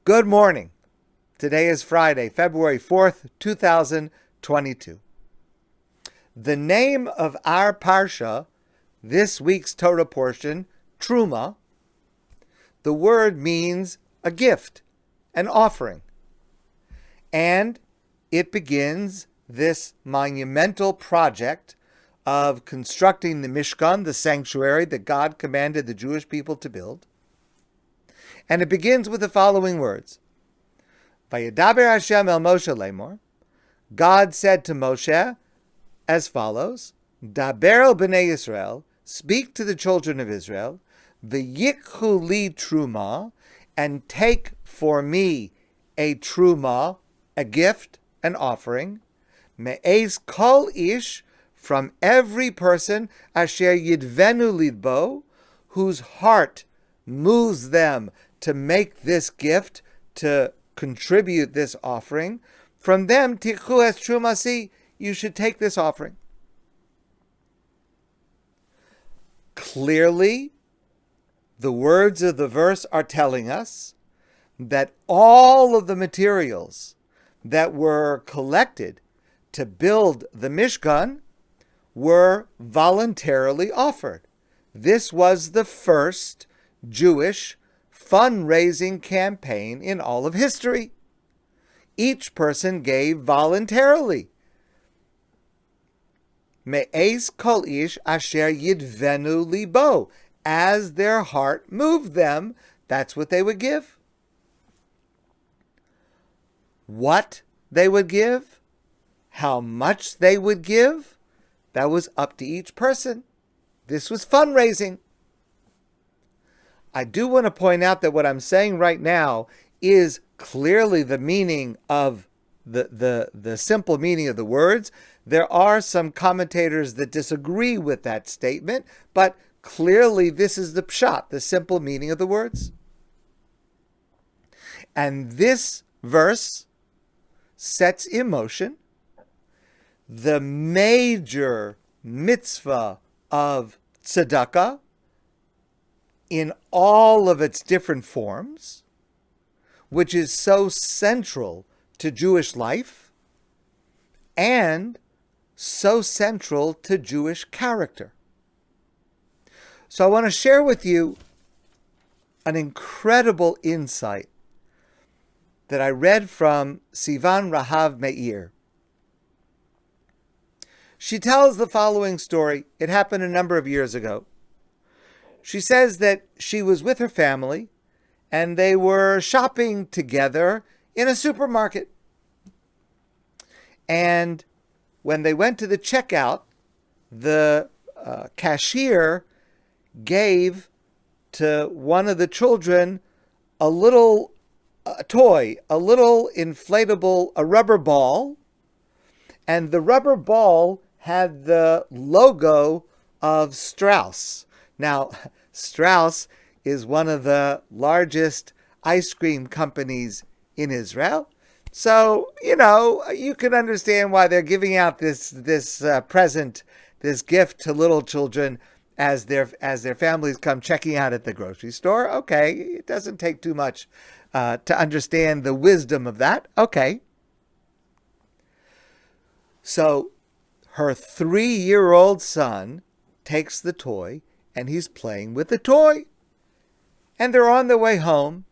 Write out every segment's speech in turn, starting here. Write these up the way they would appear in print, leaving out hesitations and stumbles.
Good morning. Today is Friday, February 4th, 2022. The name of our Parsha, this week's Torah portion, Truma, the word means a gift, an offering. And it begins this monumental project of constructing the Mishkan, the sanctuary that God commanded the Jewish people to build. And it begins with the following words. Vayedaber Hashem el Moshe lemor. God said to Moshe as follows, Daber el b'nei Yisrael, speak to the children of Israel, v'yikhu li truma, and take for me a truma, a gift, an offering, me'ez kol ish, from every person, asher yidvenu lidbo, whose heart moves them to make this gift, to contribute this offering. From them, tichu es trumasi, you should take this offering. Clearly, the words of the verse are telling us that all of the materials that were collected to build the Mishkan were voluntarily offered. This was the first Jewish fundraising campaign in all of history. Each person gave voluntarily. Me'ez kol ish asher yidvenu libo. As their heart moved them, that's what they would give. What they would give, how much they would give, that was up to each person. This was fundraising. I do want to point out that what I'm saying right now is clearly the meaning of the simple meaning of the words. There are some commentators that disagree with that statement, but clearly this is the pshat, the simple meaning of the words. And this verse sets in motion the major mitzvah of tzedakah in all of its different forms, which is so central to Jewish life and so central to Jewish character. So I want to share with you an incredible insight that I read from Sivan Rahav Meir. She tells the following story. It happened a number of years ago. She says that she was with her family and they were shopping together in a supermarket. And when they went to the checkout, the cashier gave to one of the children a little toy, a little inflatable, a rubber ball. And the rubber ball had the logo of Strauss. Now, Strauss is one of the largest ice cream companies in Israel. So, you can understand why they're giving out this present, this gift to little children as their families come checking out at the grocery store. Okay, it doesn't take too much to understand the wisdom of that. Okay. So, her 3-year-old son takes the toy and he's playing with the toy. And they're on their way home.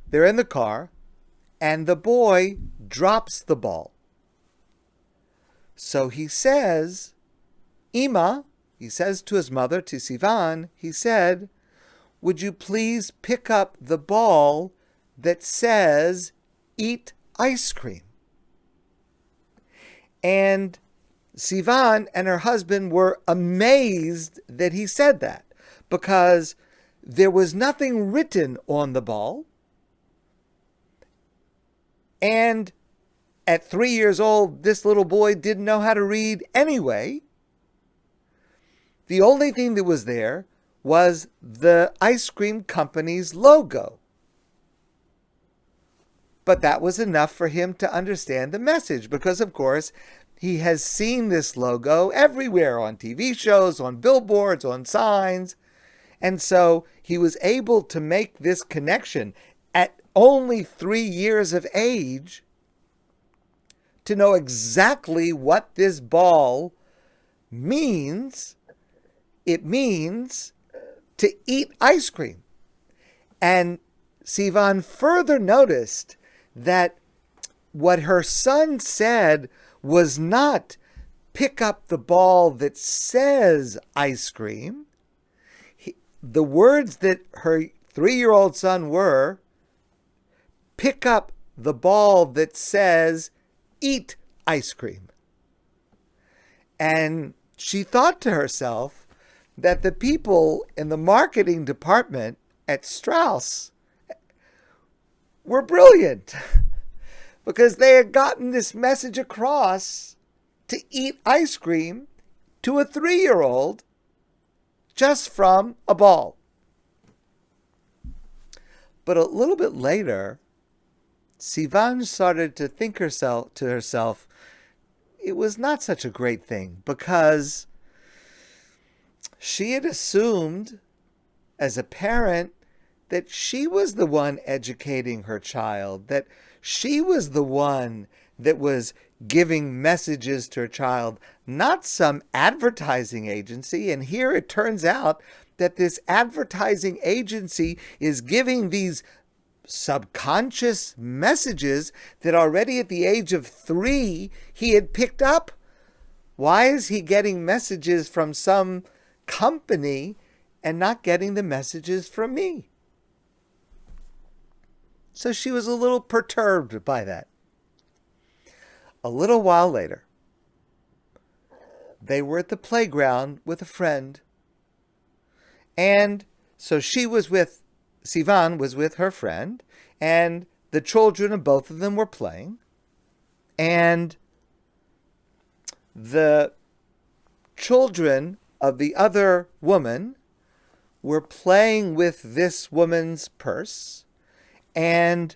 They're in the car, and the boy drops the ball. So he says, Ima, he says to his mother, to Sivan, he said, would you please pick up the ball that says, eat ice cream? And Sivan and her husband were amazed that he said that, because there was nothing written on the ball. And at 3 years old, this little boy didn't know how to read anyway. The only thing that was there was the ice cream company's logo. But that was enough for him to understand the message, because, of course, he has seen this logo everywhere on TV shows, on billboards, on signs. And so he was able to make this connection at only 3 years of age to know exactly what this ball means. It means to eat ice cream. And Sivan further noticed that what her son said was not pick up the ball that says ice cream. The words that her 3-year-old son were, pick up the ball that says eat ice cream. And she thought to herself that the people in the marketing department at Strauss were brilliant because they had gotten this message across to eat ice cream to a 3-year-old just from a ball. But a little bit later, Sivan started to think to herself, it was not such a great thing, because she had assumed as a parent that she was the one educating her child, that she was the one that was giving messages to her child, not some advertising agency. And here it turns out that this advertising agency is giving these subconscious messages that already at the age of 3 he had picked up. Why is he getting messages from some company and not getting the messages from me? So she was a little perturbed by that. A little while later, they were at the playground with a friend. And so Sivan was with her friend, and the children of both of them were playing. And the children of the other woman were playing with this woman's purse, and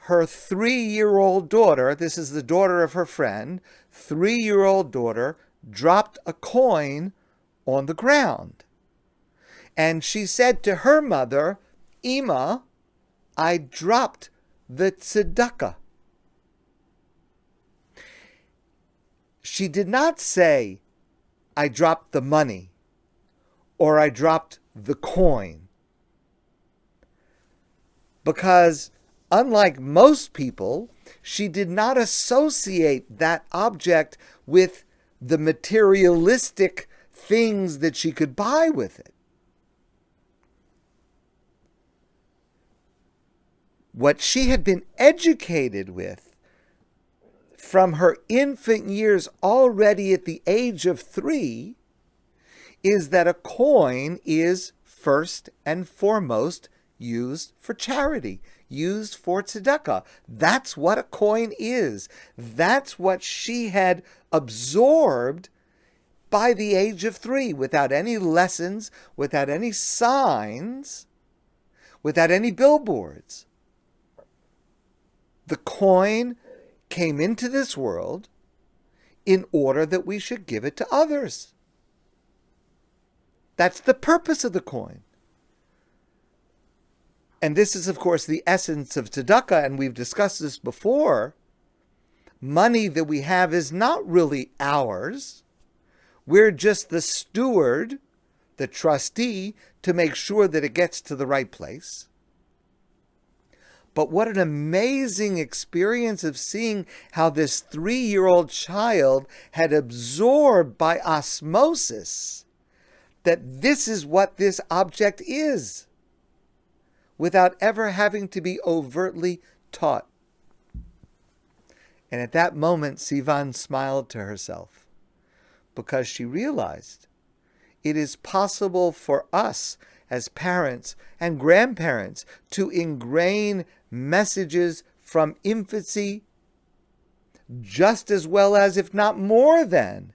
her 3-year-old daughter, this is the daughter of her friend, 3-year-old daughter dropped a coin on the ground. And she said to her mother, Ima, I dropped the tzedakah. She did not say, I dropped the money, or I dropped the coin. Because unlike most people, she did not associate that object with the materialistic things that she could buy with it. What she had been educated with from her infant years, already at the age of 3, is that a coin is first and foremost used for charity, used for tzedakah. That's what a coin is. That's what she had absorbed by the age of 3, without any lessons, without any signs, without any billboards. The coin came into this world in order that we should give it to others. That's the purpose of the coin. And this is, of course, the essence of tzedakah, and we've discussed this before. Money that we have is not really ours. We're just the steward, the trustee, to make sure that it gets to the right place. But what an amazing experience of seeing how this 3-year-old child had absorbed by osmosis that this is what this object is, without ever having to be overtly taught. And at that moment, Sivan smiled to herself, because she realized it is possible for us as parents and grandparents to ingrain messages from infancy just as well as, if not more than,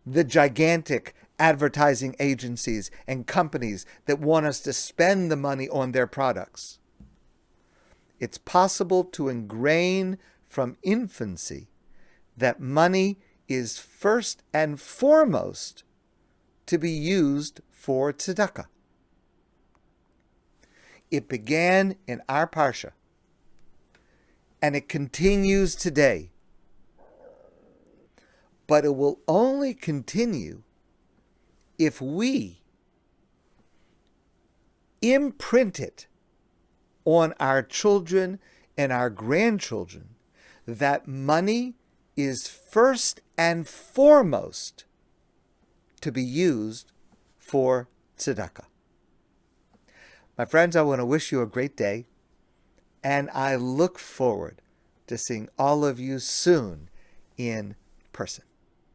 the gigantic advertising agencies and companies that want us to spend the money on their products. It's possible to ingrain from infancy that money is first and foremost to be used for tzedakah. It began in our Parsha, and it continues today. But it will only continue if we imprint it on our children and our grandchildren that money is first and foremost to be used for tzedakah. My friends, I want to wish you a great day, and I look forward to seeing all of you soon in person.